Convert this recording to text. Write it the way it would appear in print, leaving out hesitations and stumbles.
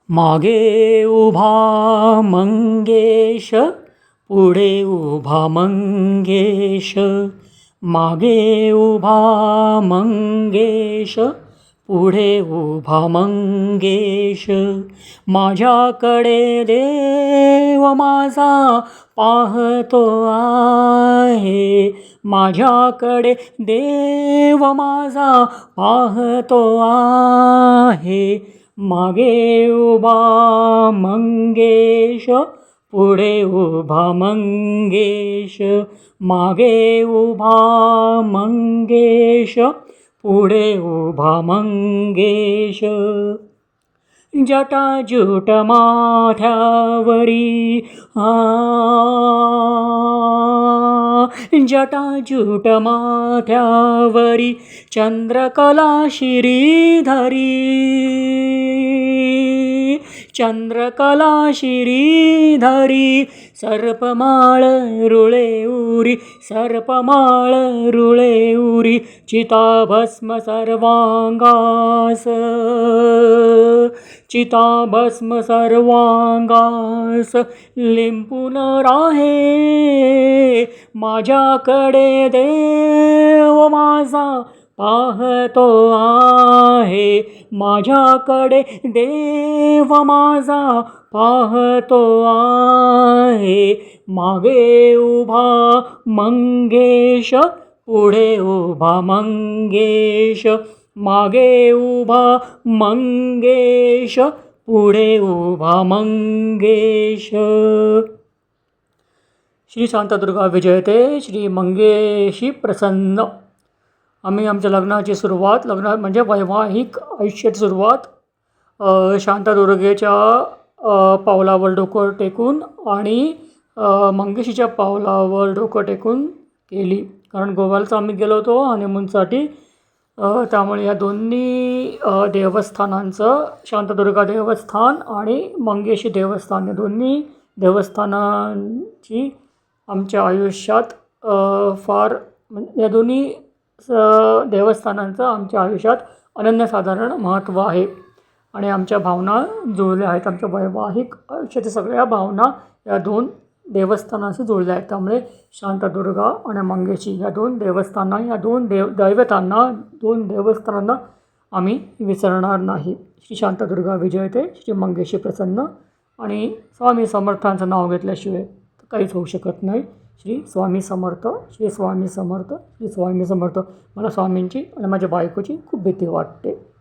मागे उभा मंगेश, पुढे उभा मंगेश. मागे उभा मंगेश, पुढे उभा मंगेश. माझ्याकडे देव माझा पाहतो आहे. माझ्याकडे देव माझा पाहतो आहे. मागे उभा मंगेश, पुढे उभा मंगेश. मागे उभा मंगेश, पुढे उभा मंगेश. जटाजूट माथ्यावरी जटाजूट माथ्यावरी चंद्रकला श्रीधरी. चंद्रकला श्रीधरी सर्पमाळ रुळे उरी. सर्पमाळ रुळे उरी चिताभस्म सर्वांगास. चिताभस्म सर्वांगास लिंपून राहे. माझ्याकडे देव माझा पाहतो आहे. माझ्याकडे देव माझा पाहतो आहे. मागे उभा मंगेश, पुढे उभा मंगेश. मागे उभा मंगेश, पुढे उभा मंगेश. श्री शांतादुर्गा विजयते, श्री मंगेशी प्रसन्न. आम्ही आमच्या लग्नाची सुरुवात, लग्न म्हणजे वैवाहिक आयुष्याची सुरुवात शांतादुर्गेच्या पावलावर डोकं टेकून आणि मंगेशीच्या पावलावर डोकं टेकून केली. कारण गोव्याला आम्ही गेलो होतो हनीमूनसाठी. त्यामुळे या दोन्ही देवस्थानांचं, शांतादुर्गा देवस्थान आणि मंगेशी देवस्थान, या दोन्ही देवस्थानांची आमच्या आयुष्यात या दोन्ही देवस्थानांचं आमच्या आयुष्यात अनन्यसाधारण महत्त्व आहे. आणि आमच्या भावना जुळल्या आहेत. आमच्या वैवाहिक आयुष्याच्या सगळ्या भावना या दोन देवस्थानांशी जुळल्या आहेत. त्यामुळे शांतादुर्गा आणि मंगेशी या दोन देवस्थानांना, या दोन दैवतांना, दोन देवस्थानांना आम्ही विसरणार नाही. श्री शांतादुर्गा विजयते, श्री मंगेशी प्रसन्न. आणि स्वामी समर्थांचं नाव घेतल्याशिवाय काहीच होऊ शकत नाही. श्री स्वामी समर्थ, श्री स्वामी समर्थ, श्री स्वामी समर्थ. मला स्वामींची आणि माझ्या बायकोची खूप भीती वाटते.